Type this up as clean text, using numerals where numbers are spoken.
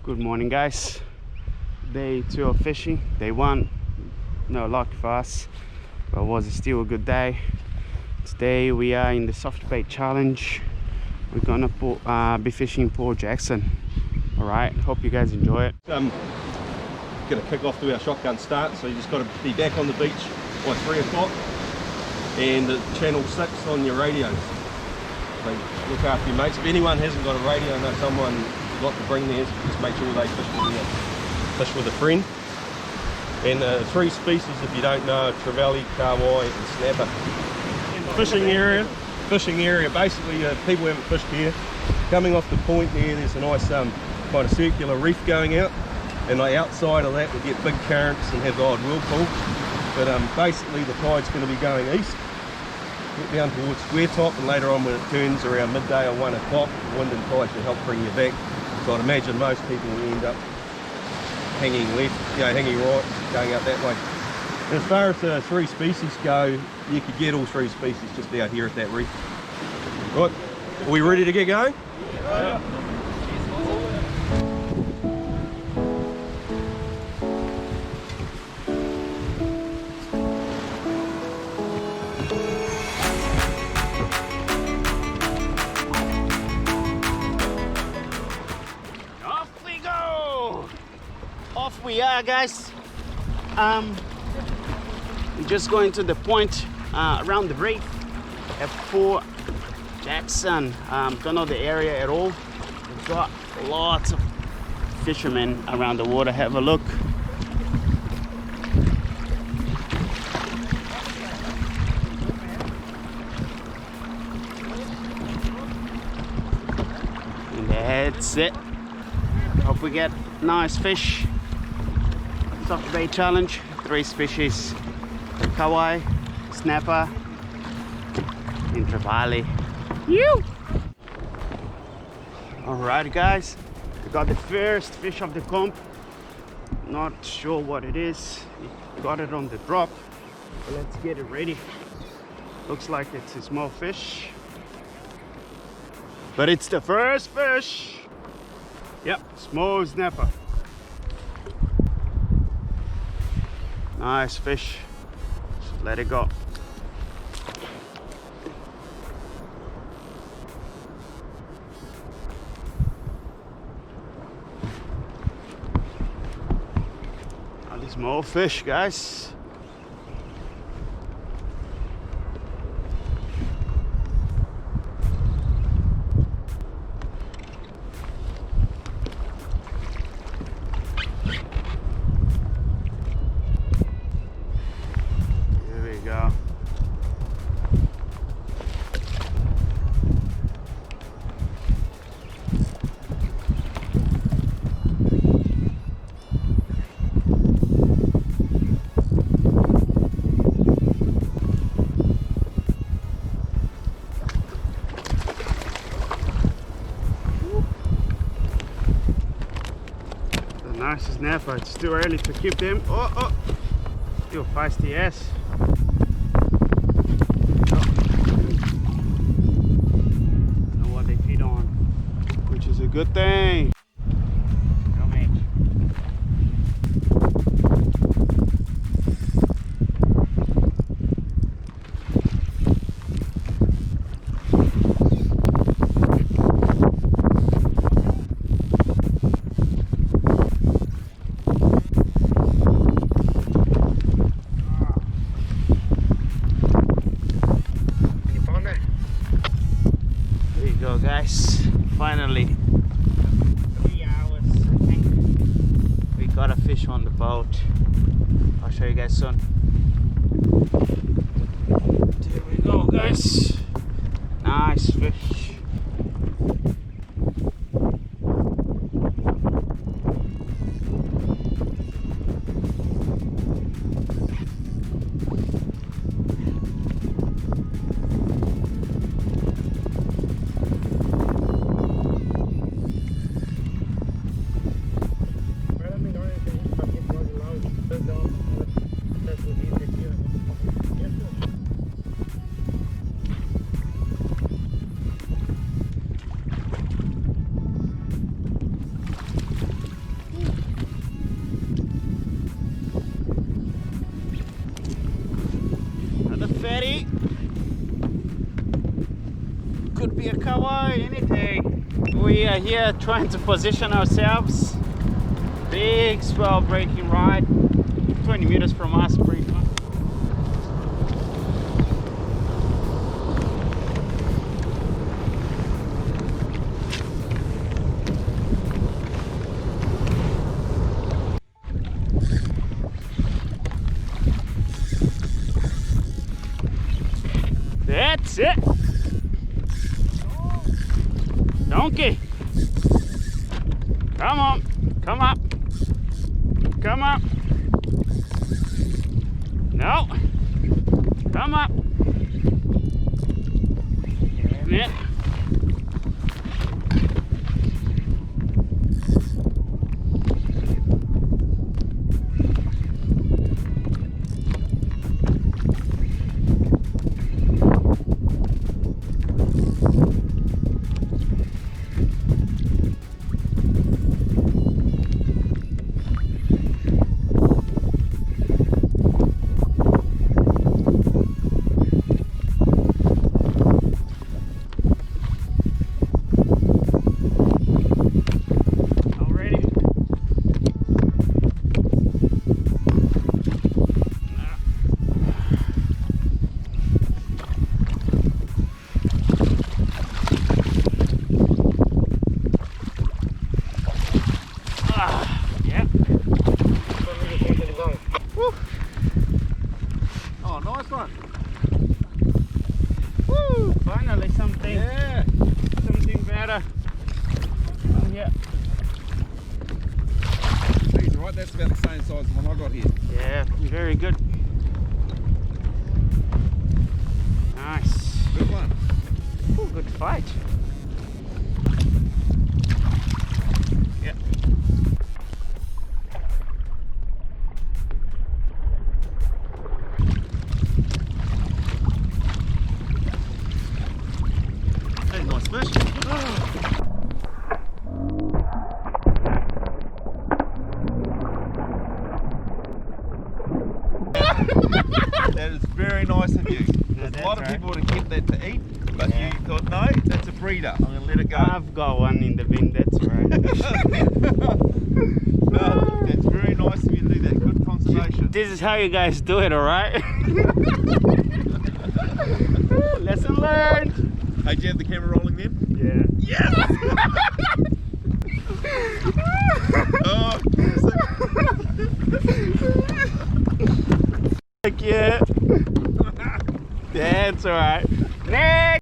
Good morning, guys. Day 2 of fishing. Day 1, no luck for us, but it was still a good day. Today we are in the soft bait challenge. We're gonna be fishing Port Jackson. All right, hope you guys enjoy it. Gonna kick off to our shotgun start, so you just got to be back on the beach by 3 o'clock, and the channel 6 on your radios. So look after your mates. If anyone hasn't got a radio, know someone got to bring theirs, just make sure they fish with a friend. And 3 species, if you don't know, trevally, kahawai and snapper. Fishing area, basically people haven't fished here. Coming off the point there's a nice kind of circular reef going out, and outside of that we get big currents and have the odd whirlpool. But basically the tide's going to be going east, get down towards square top, and later on when it turns around midday or 1 o'clock, the wind and tide should help bring you back. So I'd imagine most people will end up hanging left, hanging right, going out that way. And as far as the 3 species go, you could get all 3 species just out here at that reef. Right, are we ready to get going? Yeah. Off we go! Off we are, guys. We're just going to the point around the reef at Port Jackson. Don't know the area at all. We've got lots of fishermen around the water. Have a look. And that's it. Hope we get nice fish. Soft bait challenge, 3 species: kahawai, snapper, and trevally. Alright, guys, we got the first fish of the comp. Not sure what it is. We got it on the drop. So let's get it ready. Looks like it's a small fish, but it's the first fish. Yep, small snapper. Nice fish. Just let it go. Another small fish, guys. Go. The nice snapper. It's too early to keep them. Oh, still feisty ass. Good thing. There you go, guys. Finally. Got a fish on the boat. I'll show you guys soon. There we go, guys. Nice fish. anything. We are here trying to position ourselves. Big swell breaking right 20 meters from us, pretty much. That's it. Donkey. Come on. Come up. Come up. No. Come up. Damn it. Oh, nice one. Woo, finally something. Yeah. Something better. Oh, yeah. He's right, that's about the same size as the one I got here. Yeah, very good. Nice. Good one. Ooh, good fight. Yeah. Hey, nice fish. That is very nice of you. No, A that's lot of right. people would have kept that to eat, but Yeah. you thought, no, that's a breeder. I'm going to let it go. I've got one in the bin, that's right. No, that's very nice of you to do that. Good conservation. This is how you guys do it, alright? Lesson learned! Hey, do you have the camera rolling then? Yeah. Yes! Oh, Heck yeah! That's alright. Next!